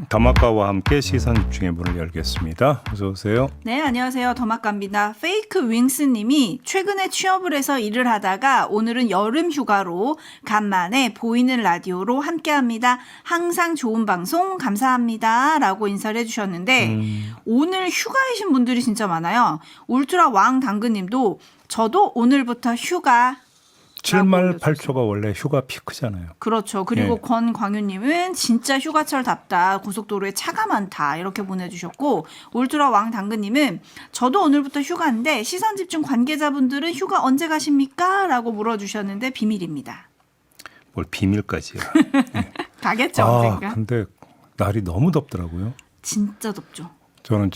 더마카와 함께 시선 집중의 문을 열겠습니다. 어서 오세요. 네, 안녕하세요. 더마카입니다. 페이크 윙스님이 최근에 취업을 해서 일을 하다가 오늘은 여름 휴가로 간만에 보이는 라디오로 함께합니다. 항상 좋은 방송 감사합니다. 라고 인사를 해주셨는데 오늘 휴가이신 분들이 진짜 많아요. 울트라 왕 당근님도 저도 오늘부터 휴가 7말 8초가 원래 휴가 피크잖아요. 그렇죠. 그리고 네. 권광윤님은 진짜 휴가철답다. 고속도로에 차가 많다. 이렇게 보내주셨고 울트라 왕 당근님은 저도 오늘부터 휴가인데 시선집중 관계자분들은 휴가 언제 가십니까? 라고 물어주셨는데 비밀입니다. 뭘 비밀까지야. 가겠죠 언젠가. 근데 날이 너무 덥더라고요. 진짜 덥죠. 저는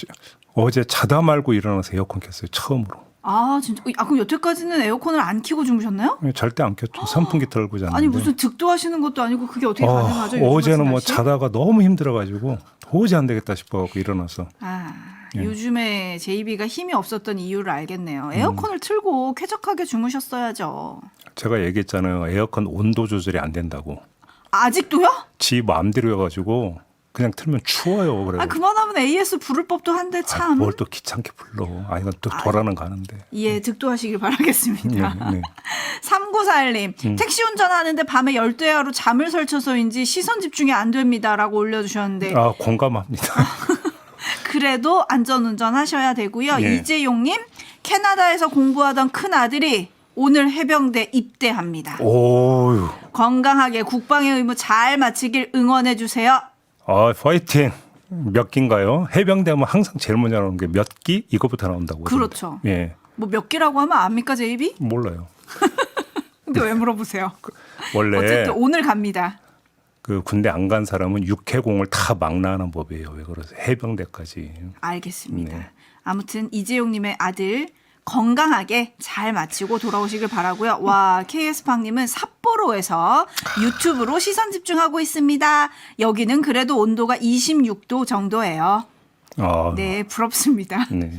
어제 자다 말고 일어나서 에어컨 켰어요. 처음으로. 아 진짜. 그럼 여태까지는 에어컨을 안 켜고 주무셨나요? 절대 안 켰죠. 선풍기 틀고 잤는데. 아니 무슨 득도하시는 것도 아니고 그게 어떻게 가능하죠? 요즘 어제는 같은 뭐 날씨에? 자다가 너무 힘들어가지고 도저히 안 되겠다 싶어갖고 일어나서. 요즘에 제이비가 힘이 없었던 이유를 알겠네요. 에어컨을 틀고 쾌적하게 주무셨어야죠. 제가 얘기했잖아요. 에어컨 온도 조절이 안 된다고. 아직도요? 지 마음대로여가지고 그냥 틀면 추워요. 그래서. 그만하면 AS 부를 법도 한데 참. 뭘 또 귀찮게 불러. 이건 또 돌아는 가는데. 예, 득도하시길 바라겠습니다. 네. 3941님, 택시 운전하는데 밤에 열대야로 잠을 설쳐서인지 시선 집중이 안 됩니다. 라고 올려주셨는데. 공감합니다. 그래도 안전운전 하셔야 되고요. 예. 이재용님, 캐나다에서 공부하던 큰아들이 오늘 해병대 입대합니다. 오유. 건강하게 국방의 의무 잘 마치길 응원해주세요. 파이팅. 몇 기인가요? 해병대하면 항상 제일 먼저 나오는 게 몇 기? 이거부터 나온다고. 그렇죠. 예. 뭐 몇 개라고 하면 압니까, 제이비? 몰라요. 근데 왜 물어보세요? 원래 어쨌든 오늘 갑니다. 그 군대 안 간 사람은 육해공을 다 망라하는 법이에요. 왜 그러세요? 해병대까지. 알겠습니다. 네. 아무튼 이재용님의 아들 건강하게 잘 마치고 돌아오시길 바라고요. 와, KS팡님은 삿포로에서 유튜브로 시선 집중하고 있습니다. 여기는 그래도 온도가 26도 정도예요. 네, 부럽습니다. 네.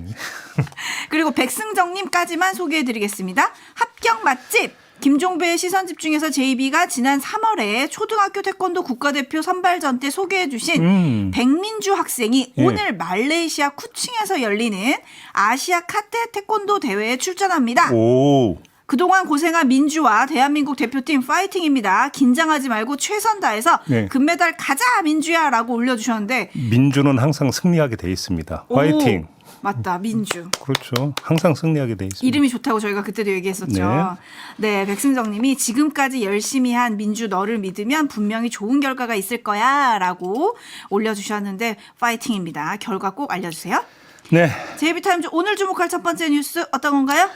그리고 백승정님까지만 소개해드리겠습니다. 합격 맛집! 김종배의 시선 집중에서 JB가 지난 3월에 초등학교 태권도 국가대표 선발전 때 소개해 주신 백민주 학생이 예. 오늘 말레이시아 쿠칭에서 열리는 아시아 카테 태권도 대회에 출전합니다. 오. 그동안 고생한 민주와 대한민국 대표팀 파이팅입니다. 긴장하지 말고 최선 다해서 네. 금메달 가자 민주야 라고 올려주셨는데 민주는 항상 승리하게 돼 있습니다. 파이팅. 오, 맞다, 민주. 그렇죠. 항상 승리하게 돼 있습니다. 이름이 좋다고 저희가 그때도 얘기했었죠. 네, 백승정 님이 지금까지 열심히 한 민주 너를 믿으면 분명히 좋은 결과가 있을 거야 라고 올려주셨는데 파이팅입니다. 결과 꼭 알려주세요. 네. 제이비타임즈 오늘 주목할 첫 번째 뉴스 어떤 건가요?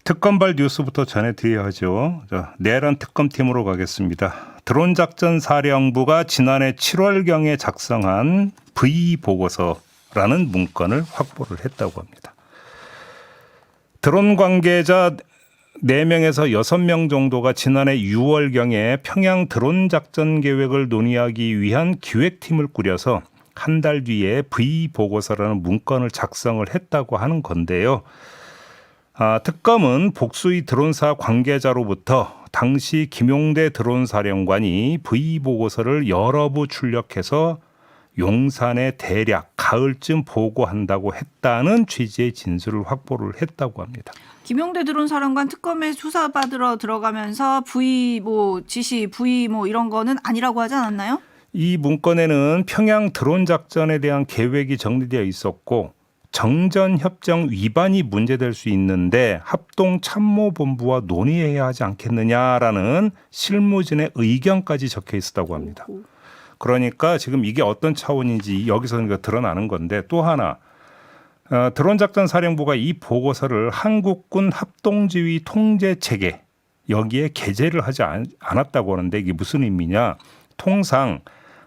특검발 뉴스부터 전해드려야죠. 내란 특검팀으로 가겠습니다. 드론 작전 사령부가 지난해 7월경에 작성한 V보고서라는 문건을 확보를 했다고 합니다. 드론 관계자 4명에서 6명 정도가 지난해 6월경에 평양 드론 작전 계획을 논의하기 위한 기획팀을 꾸려서 한 달 뒤에 V보고서라는 문건을 작성을 했다고 하는 건데요. 특검은 복수의 드론사 관계자로부터 당시 김용대 드론사령관이 V보고서를 여러 부 출력해서 용산에 대략 가을쯤 보고한다고 했다는 취지의 진술을 확보를 했다고 합니다. 김용대 드론 사령관 특검에 수사받으러 들어가면서 지시 이런 거는 아니라고 하지 않았나요? 이 문건에는 평양 드론 작전에 대한 계획이 정리되어 있었고 정전협정 위반이 문제될 수 있는데 합동참모본부와 논의해야 하지 않겠느냐라는 실무진의 의견까지 적혀 있었다고 합니다. 그러니까 지금 이게 어떤 차원인지 여기서 드러나는 건데 또 하나 드론 작전 사령부가 이 보고서를 한국군 합동지휘 통제체계 여기에 게재를 하지 않았다고 하는데 이게 무슨 의미냐. 통상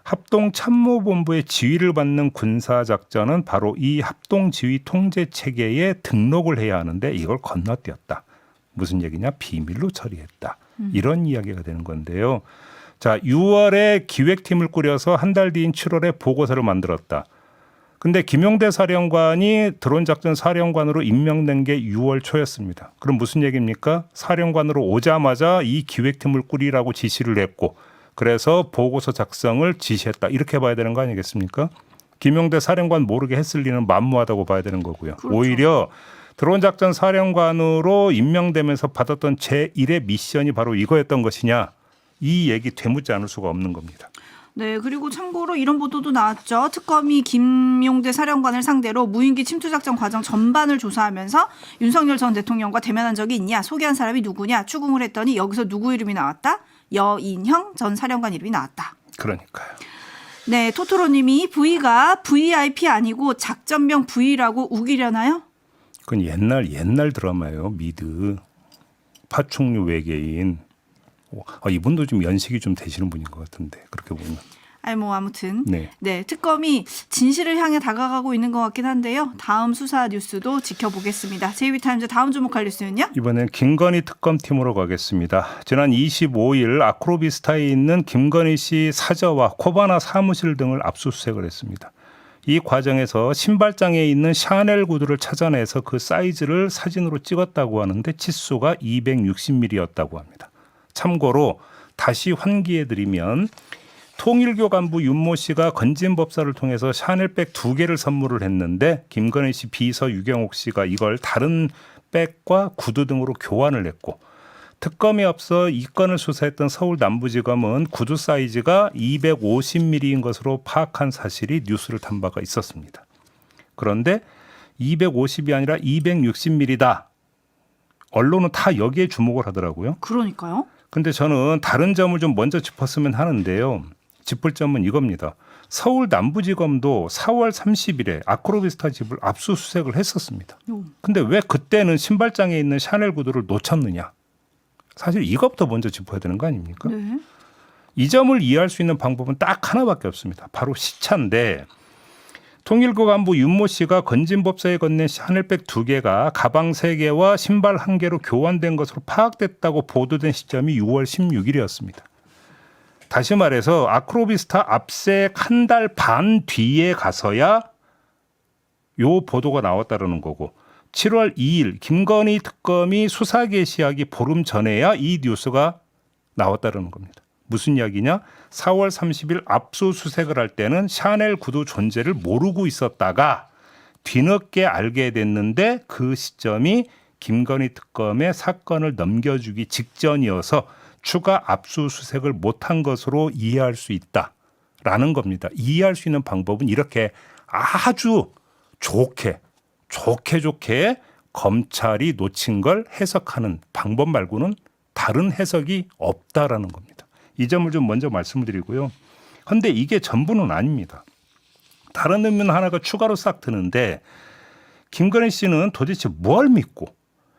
합동참모본부의 지휘를 받는 군사작전은 바로 이 합동지휘 통제체계에 등록을 해야 하는데 이걸 건너뛰었다. 무슨 얘기냐? 비밀로 처리했다. 이런 이야기가 되는 건데요. 자, 6월에 기획팀을 꾸려서 한 달 뒤인 7월에 보고서를 만들었다. 근데 김용대 사령관이 드론작전 사령관으로 임명된 게 6월 초였습니다. 그럼 무슨 얘기입니까? 사령관으로 오자마자 이 기획팀을 꾸리라고 지시를 했고 그래서 보고서 작성을 지시했다. 이렇게 봐야 되는 거 아니겠습니까? 김용대 사령관 모르게 했을 리는 만무하다고 봐야 되는 거고요. 그렇죠. 오히려 드론 작전 사령관으로 임명되면서 받았던 제1의 미션이 바로 이거였던 것이냐. 이 얘기 되묻지 않을 수가 없는 겁니다. 네, 그리고 참고로 이런 보도도 나왔죠. 특검이 김용대 사령관을 상대로 무인기 침투작전 과정 전반을 조사하면서 윤석열 전 대통령과 대면한 적이 있냐, 소개한 사람이 누구냐 추궁을 했더니 여기서 누구 이름이 나왔다? 여인형 전 사령관 이름이 나왔다. 그러니까요. 네, 토토로님이 V가 VIP 아니고 작전명 V라고 우기려나요? 그건 옛날 드라마예요. 미드 파충류 외계인. 이분도 좀 연식이 좀 되시는 분인 것 같은데 그렇게 보면. 아니 뭐 아무튼 네. 네, 특검이 진실을 향해 다가가고 있는 것 같긴 한데요. 다음 수사 뉴스도 지켜보겠습니다. JB타임즈 다음 주목할 뉴스는요? 이번엔 김건희 특검팀으로 가겠습니다. 지난 25일 아크로비스타에 있는 김건희 씨 사저와 코바나 사무실 등을 압수수색을 했습니다. 이 과정에서 신발장에 있는 샤넬 구두를 찾아내서 그 사이즈를 사진으로 찍었다고 하는데 치수가 260mm였다고 합니다. 참고로 다시 환기해드리면 통일교 간부 윤모 씨가 건진법사를 통해서 샤넬백 2개를 선물을 했는데 김건희 씨 비서 유경옥 씨가 이걸 다른 백과 구두 등으로 교환을 했고 특검에 앞서 이 건을 수사했던 서울 남부지검은 구두 사이즈가 250mm인 것으로 파악한 사실이 뉴스를 탄 바가 있었습니다. 그런데 250이 아니라 260mm다. 언론은 다 여기에 주목을 하더라고요. 그러니까요. 근데 저는 다른 점을 좀 먼저 짚었으면 하는데요. 짚을 점은 이겁니다. 서울 남부지검도 4월 30일에 아크로비스타 집을 압수수색을 했었습니다. 근데 왜 그때는 신발장에 있는 샤넬 구두를 놓쳤느냐. 사실 이것부터 먼저 짚어야 되는 거 아닙니까? 네. 이 점을 이해할 수 있는 방법은 딱 하나밖에 없습니다. 바로 시차인데 통일교 간부 윤모 씨가 건진법사에 건넨 샤넬백 2개가 가방 3개와 신발 1개로 교환된 것으로 파악됐다고 보도된 시점이 6월 16일이었습니다. 다시 말해서 아크로비스타 압색 한 달 반 뒤에 가서야 요 보도가 나왔다는 거고 7월 2일 김건희 특검이 수사 개시하기 보름 전에야 이 뉴스가 나왔다는 겁니다. 무슨 이야기냐? 4월 30일 압수수색을 할 때는 샤넬 구두 존재를 모르고 있었다가 뒤늦게 알게 됐는데 그 시점이 김건희 특검의 사건을 넘겨주기 직전이어서 추가 압수수색을 못한 것으로 이해할 수 있다라는 겁니다. 이해할 수 있는 방법은 이렇게 아주 좋게 검찰이 놓친 걸 해석하는 방법 말고는 다른 해석이 없다라는 겁니다. 이 점을 좀 먼저 말씀을 드리고요. 그런데 이게 전부는 아닙니다. 다른 의문 하나가 추가로 싹 드는데 김건희 씨는 도대체 뭘 믿고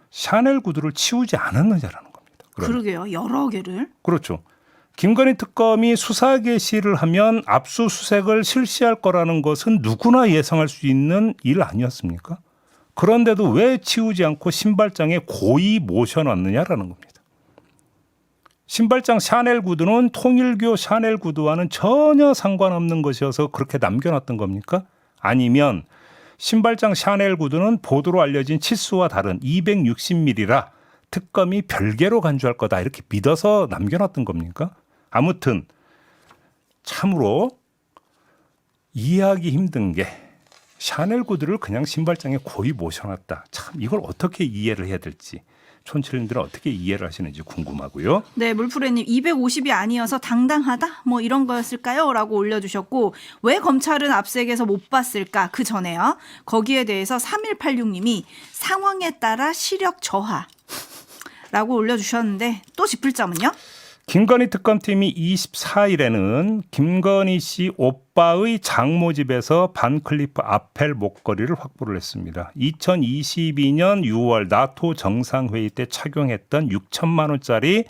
샤넬 구두를 치우지 않았느냐라는 겁니다. 그러게요. 여러 개를. 그렇죠. 김건희 특검이 수사 개시를 하면 압수수색을 실시할 거라는 것은 누구나 예상할 수 있는 일 아니었습니까? 그런데도 왜 치우지 않고 신발장에 고이 모셔놨느냐라는 겁니다. 신발장 샤넬 구두는 통일교 샤넬 구두와는 전혀 상관없는 것이어서 그렇게 남겨놨던 겁니까? 아니면 신발장 샤넬 구두는 보도로 알려진 치수와 다른 260mm라 특검이 별개로 간주할 거다 이렇게 믿어서 남겨놨던 겁니까? 아무튼 참으로 이해하기 힘든 게 샤넬 구두를 그냥 신발장에 고이 모셔놨다. 참 이걸 어떻게 이해를 해야 될지 촌철님들은 어떻게 이해를 하시는지 궁금하고요. 네, 물프레님 250이 아니어서 당당하다 뭐 이런 거였을까요? 라고 올려주셨고 왜 검찰은 압색에서 못 봤을까? 그 전에요. 거기에 대해서 3186님이 상황에 따라 시력 저하 라고 올려주셨는데 또 짚을 점은요? 김건희 특검팀이 24일에는 김건희 씨 오빠의 장모 집에서 반클리프 아펠 목걸이를 확보를 했습니다. 2022년 6월 나토 정상회의 때 착용했던 6천만 원짜리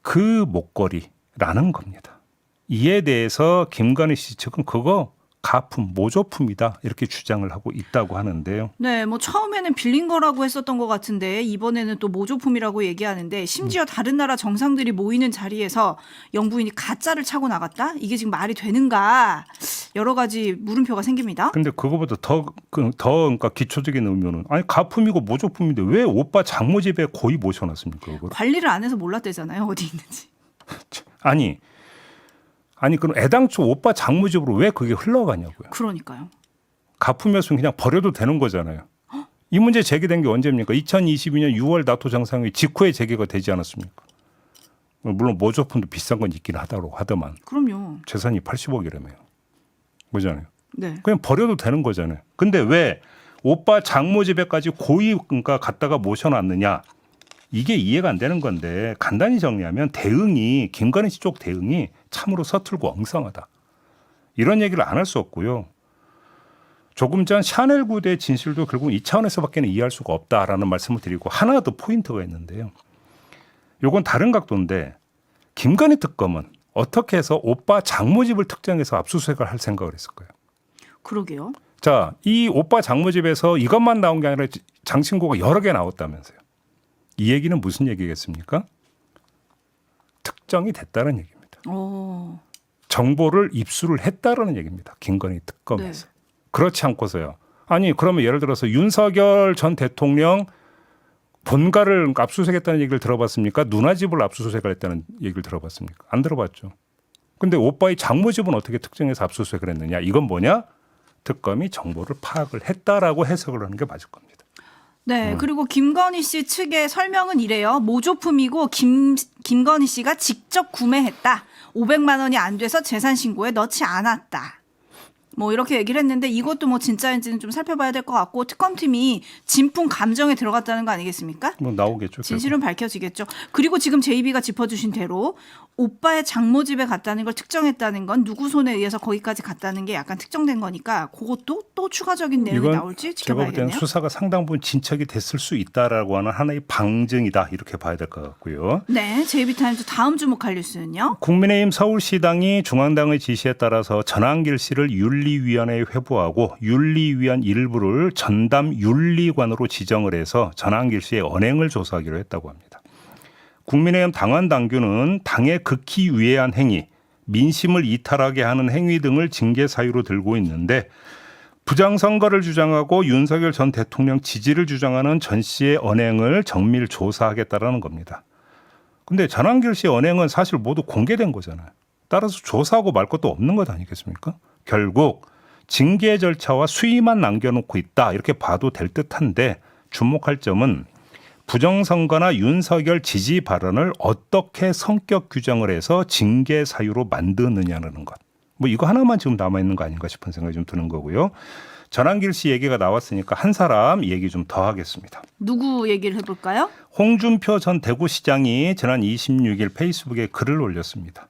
그 목걸이라는 겁니다. 이에 대해서 김건희 씨 측은 그거 가품, 모조품이다 이렇게 주장을 하고 있다고 하는데요. 네, 뭐 처음에는 빌린 거라고 했었던 것 같은데 이번에는 또 모조품이라고 얘기하는데 심지어 다른 나라 정상들이 모이는 자리에서 영부인이 가짜를 차고 나갔다? 이게 지금 말이 되는가? 여러 가지 물음표가 생깁니다. 근데 그거보다 더 그러니까 기초적인 의미는 아니 가품이고 모조품인데 왜 오빠 장모 집에 고이 모셔놨습니까? 그걸? 관리를 안 해서 몰랐대잖아요. 어디 있는지. 아니 그럼 애당초 오빠 장모집으로 왜 그게 흘러가냐고요. 그러니까요. 갚으면서 그냥 버려도 되는 거잖아요. 이 문제 제기된 게 언제입니까? 2022년 6월 나토 정상회의 직후에 제기가 되지 않았습니까? 물론 모조품도 비싼 건 있긴 하더만 그럼요. 재산이 80억이라며요. 그잖아요. 네. 그냥 버려도 되는 거잖아요. 근데 왜 오빠 장모 집에까지 고의가 갖다가 모셔놨느냐? 이게 이해가 안 되는 건데 간단히 정리하면 대응이 김건희 씨 쪽 대응이 참으로 서툴고 엉성하다. 이런 얘기를 안 할 수 없고요. 조금 전 샤넬 구대 진실도 결국 이 차원에서밖에는 이해할 수가 없다라는 말씀을 드리고 하나 더 포인트가 있는데요. 요건 다른 각도인데 김건희 특검은 어떻게 해서 오빠 장모 집을 특정해서 압수수색을 할 생각을 했을까요? 그러게요. 자, 이 오빠 장모 집에서 이것만 나온 게 아니라 장신구가 여러 개 나왔다면서요. 이 얘기는 무슨 얘기겠습니까? 특정이 됐다는 얘기입니다. 오. 정보를 입수를 했다라는 얘기입니다. 김건희 특검에서. 네. 그렇지 않고서요. 아니 그러면 예를 들어서 윤석열 전 대통령 본가를 압수수색했다는 얘기를 들어봤습니까? 누나 집을 압수수색을 했다는 얘기를 들어봤습니까? 안 들어봤죠. 근데 오빠의 장모 집은 어떻게 특정해서 압수수색을 했느냐? 이건 뭐냐? 특검이 정보를 파악을 했다라고 해석을 하는 게 맞을 겁니다. 네, 그리고 김건희 씨 측의 설명은 이래요. 모조품이고 김건희 씨가 직접 구매했다. 500만 원이 안 돼서 재산 신고에 넣지 않았다. 뭐 이렇게 얘기를 했는데 이것도 뭐 진짜인지는 좀 살펴봐야 될 것 같고 특검팀이 진품 감정에 들어갔다는 거 아니겠습니까? 뭐 나오겠죠. 진실은 밝혀지겠죠. 그리고 지금 JB가 짚어주신 대로 오빠의 장모 집에 갔다는 걸 특정했다는 건 누구 손에 의해서 거기까지 갔다는 게 약간 특정된 거니까 그것도 또 추가적인 내용이 이건 나올지 제가 볼 때는 지켜봐야겠네요. 수사가 상당 부분 진척이 됐을 수 있다라고 하는 하나의 방증이다 이렇게 봐야 될 것 같고요. 네, JB타임즈 다음 주목할 뉴스는요. 국민의힘 서울시당이 중앙당의 지시에 따라서 전한길 씨를 윤리위원회에 회부하고 윤리위원 일부를 전담 윤리관으로 지정을 해서 전한길 씨의 언행을 조사하기로 했다고 합니다. 국민의힘 당원 당규는 당의 극히 유해한 행위, 민심을 이탈하게 하는 행위 등을 징계 사유로 들고 있는데 부정선거를 주장하고 윤석열 전 대통령 지지를 주장하는 전 씨의 언행을 정밀 조사하겠다라는 겁니다. 근데 전한길 씨의 언행은 사실 모두 공개된 거잖아요. 따라서 조사하고 말 것도 없는 것 아니겠습니까? 결국 징계 절차와 수위만 남겨놓고 있다 이렇게 봐도 될 듯한데 주목할 점은 부정선거나 윤석열 지지 발언을 어떻게 성격 규정을 해서 징계 사유로 만드느냐는 것. 뭐 이거 하나만 지금 남아있는 거 아닌가 싶은 생각이 좀 드는 거고요. 전한길 씨 얘기가 나왔으니까 한 사람 얘기 좀 더 하겠습니다. 누구 얘기를 해볼까요? 홍준표 전 대구시장이 지난 26일 페이스북에 글을 올렸습니다.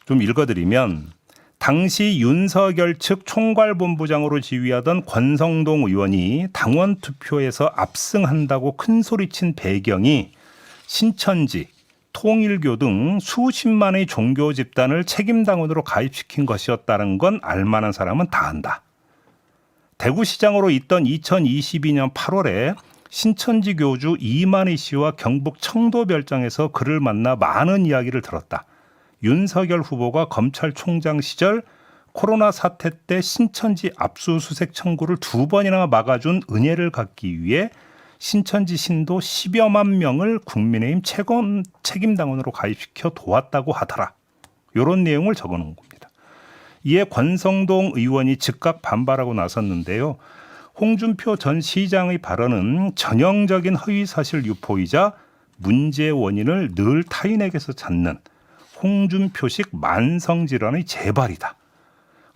좀 읽어드리면 당시 윤석열 측 총괄본부장으로 지휘하던 권성동 의원이 당원 투표에서 압승한다고 큰소리친 배경이 신천지, 통일교 등 수십만의 종교 집단을 책임당원으로 가입시킨 것이었다는 건 알만한 사람은 다 안다. 대구시장으로 있던 2022년 8월에 신천지 교주 이만희 씨와 경북 청도별장에서 그를 만나 많은 이야기를 들었다. 윤석열 후보가 검찰총장 시절 코로나 사태 때 신천지 압수수색 청구를 2번이나 막아준 은혜를 갚기 위해 신천지 신도 10여만 명을 국민의힘 책임당원으로 가입시켜 도왔다고 하더라. 이런 내용을 적어놓은 겁니다. 이에 권성동 의원이 즉각 반발하고 나섰는데요. 홍준표 전 시장의 발언은 전형적인 허위사실 유포이자 문제의 원인을 늘 타인에게서 찾는 홍준표식 만성질환의 재발이다.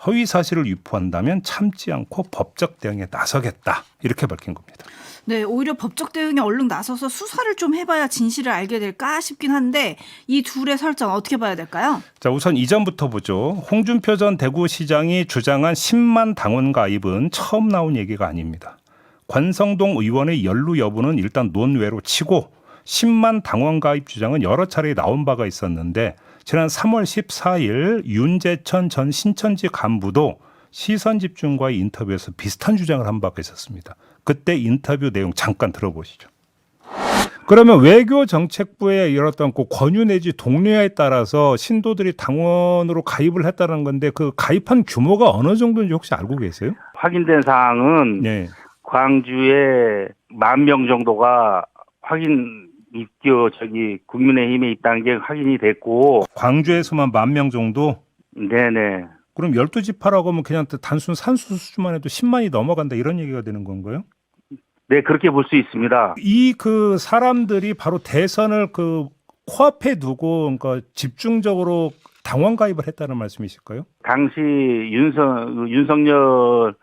허위사실을 유포한다면 참지 않고 법적 대응에 나서겠다. 이렇게 밝힌 겁니다. 네, 오히려 법적 대응에 얼른 나서서 수사를 좀 해봐야 진실을 알게 될까 싶긴 한데 이 둘의 설정 어떻게 봐야 될까요? 자, 우선 이전부터 보죠. 홍준표 전 대구시장이 주장한 10만 당원 가입은 처음 나온 얘기가 아닙니다. 권성동 의원의 연루 여부는 일단 논외로 치고 10만 당원 가입 주장은 여러 차례 나온 바가 있었는데 지난 3월 14일 윤재천 전 신천지 간부도 시선집중과의 인터뷰에서 비슷한 주장을 한 바가 있었습니다. 그때 인터뷰 내용 잠깐 들어보시죠. 그러면 외교정책부에 열었던 그 권유 내지 독려에 따라서 신도들이 당원으로 가입을 했다는 건데 그 가입한 규모가 어느 정도인지 혹시 알고 계세요? 확인된 사항은 네. 광주에 10,000명 정도가 국민의힘에 있다는 게 확인이 됐고. 광주에서만 10,000명 정도? 네네. 그럼 12지파라고 하면 그냥 단순 산수 수준만 해도 10만이 넘어간다 이런 얘기가 되는 건가요? 네, 그렇게 볼 수 있습니다. 이 그 사람들이 바로 대선을 그 코앞에 두고 그러니까 집중적으로 당원 가입을 했다는 말씀이실까요? 당시 윤석열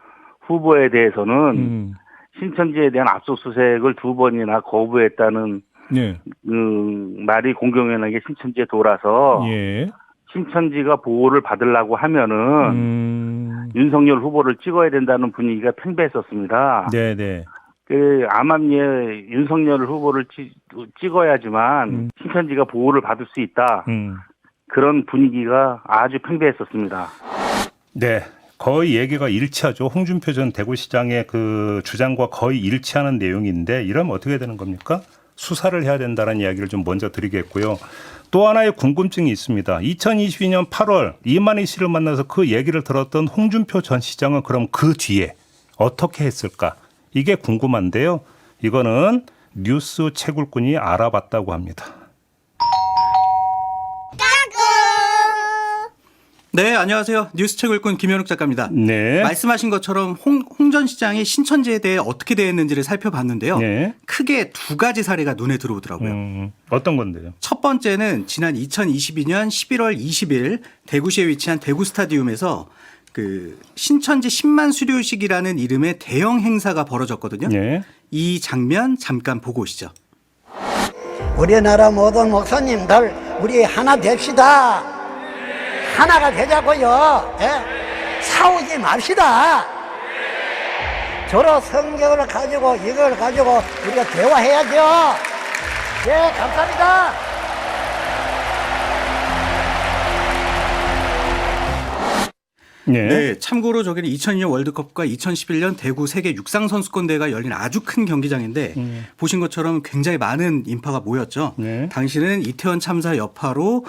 후보에 대해서는 신천지에 대한 압수수색을 2번이나 거부했다는 네. 말이 공공연하게 신천지에 돌아서 예. 신천지가 보호를 받으려고 하면은 윤석열 후보를 찍어야 된다는 분위기가 팽배했었습니다. 네네. 암암리에 윤석열 후보를 찍어야지만 신천지가 보호를 받을 수 있다. 그런 분위기가 아주 팽배했었습니다. 네. 거의 얘기가 일치하죠. 홍준표 전 대구시장의 그 주장과 거의 일치하는 내용인데 이러면 어떻게 되는 겁니까? 수사를 해야 된다는 이야기를 좀 먼저 드리겠고요. 또 하나의 궁금증이 있습니다. 2022년 8월 이만희 씨를 만나서 그 얘기를 들었던 홍준표 전 시장은 그럼 그 뒤에 어떻게 했을까? 이게 궁금한데요. 이거는 뉴스 채굴꾼이 알아봤다고 합니다. 네, 안녕하세요. 뉴스 채굴꾼 김현욱 작가입니다. 네. 말씀하신 것처럼 홍 전 시장이 신천지에 대해 어떻게 대했는지를 살펴봤는데요. 네. 크게 2가지 사례가 눈에 들어오더라고요. 어떤 건데요? 첫 번째는 지난 2022년 11월 20일 대구시에 위치한 대구 스타디움에서 그 신천지 10만 수료식이라는 이름의 대형 행사가 벌어졌거든요. 네. 이 장면 잠깐 보고 오시죠. 우리나라 모든 목사님들 우리 하나 됩시다. 하나가 되자고요. 예? 싸우지 맙시다. 저런 성경을 가지고 이걸 가지고 우리가 대화해야죠. 예, 감사합니다. 네. 네, 참고로 저기는 2002년 월드컵과 2011년 대구 세계 육상 선수권대회가 열린 아주 큰 경기장인데 보신 것처럼 굉장히 많은 인파가 모였죠. 네. 당시는 이태원 참사 여파로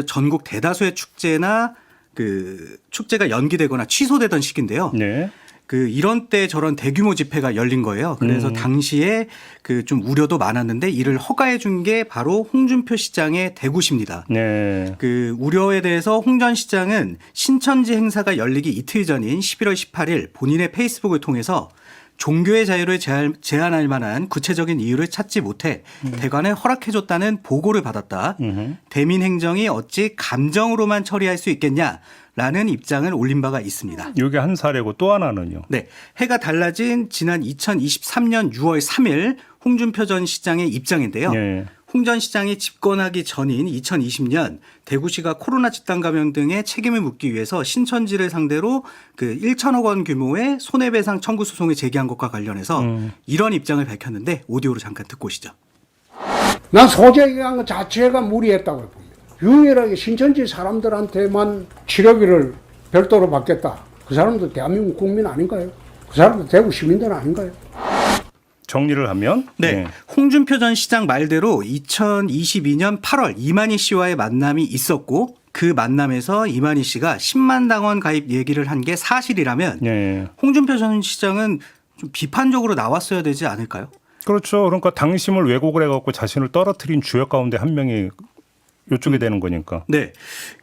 전국 대다수의 축제나 그 축제가 연기되거나 취소되던 시기인데요. 네. 그 이런 때 저런 대규모 집회가 열린 거예요. 그래서 당시에 그 좀 우려도 많았는데 이를 허가해 준 게 바로 홍준표 시장의 대구시입니다. 네. 그 우려에 대해서 홍 전 시장은 신천지 행사가 열리기 이틀 전인 11월 18일 본인의 페이스북을 통해서 종교의 자유를 제한할 만한 구체적인 이유를 찾지 못해 대관에 허락해줬다는 보고를 받았다. 대민 행정이 어찌 감정으로만 처리할 수 있겠냐라는 입장을 올린 바가 있습니다. 이게 한 사례고 또 하나는요. 네, 해가 달라진 지난 2023년 6월 3일 홍준표 전 시장의 입장인데요. 네. 홍 전 시장이 집권하기 전인 2020년 대구시가 코로나 집단 감염 등의 책임을 묻기 위해서 신천지를 상대로 그 1천억 원 규모의 손해배상 청구 소송을 제기한 것과 관련해서 이런 입장을 밝혔는데 오디오로 잠깐 듣고 오시죠. 난 소재기한 것 자체가 무리했다고 봅니다. 유일하게 신천지 사람들한테만 치료비를 별도로 받겠다. 그 사람도 대한민국 국민 아닌가요? 그 사람도 대구 시민들 아닌가요? 정리를 하면 네. 홍준표 전 시장 말대로 2022년 8월 이만희 씨와의 만남이 있었고 그 만남에서 이만희 씨가 10만 당원 가입 얘기를 한 게 사실이라면 네. 홍준표 전 시장은 좀 비판적으로 나왔어야 되지 않을까요? 그렇죠. 그러니까 당심을 왜곡을 해갖고 자신을 떨어뜨린 주역 가운데 한 명이 이쪽에 되는 거니까. 네.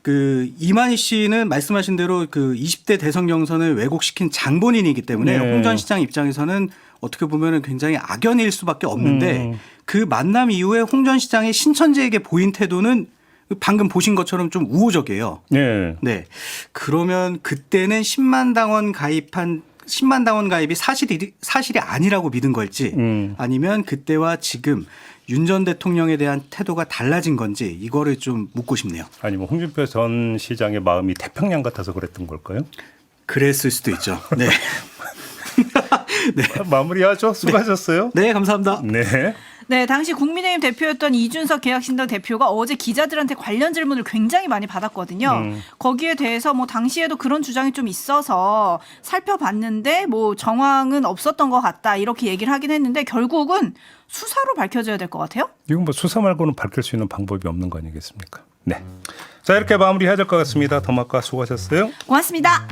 그 이만희 씨는 말씀하신 대로 그 20대 대선 경선을 왜곡시킨 장본인이기 때문에 네. 홍 전 시장 입장에서는 어떻게 보면은 굉장히 악연일 수밖에 없는데 그 만남 이후에 홍 전 시장이 신천지에게 보인 태도는 방금 보신 것처럼 좀 우호적이에요. 네. 네. 그러면 그때는 10만 당원 가입이 사실이 아니라고 믿은 걸지 아니면 그때와 지금 윤 전 대통령에 대한 태도가 달라진 건지 이거를 좀 묻고 싶네요. 아니면 홍준표 전 시장의 마음이 태평양 같아서 그랬던 걸까요? 그랬을 수도 있죠. 네. 네. 마무리하죠. 수고하셨어요. 네, 감사합니다. 네. 네, 당시 국민의힘 대표였던 이준석 계약신당 대표가 어제 기자들한테 관련 질문을 굉장히 많이 받았거든요. 거기에 대해서 뭐 당시에도 그런 주장이 좀 있어서 살펴봤는데 뭐 정황은 없었던 것 같다 이렇게 얘기를 하긴 했는데 결국은 수사로 밝혀져야 될 것 같아요. 이건 뭐 수사 말고는 밝힐 수 있는 방법이 없는 거 아니겠습니까? 네. 자, 이렇게 마무리해야 될 것 같습니다. 더마카 수고하셨어요. 고맙습니다.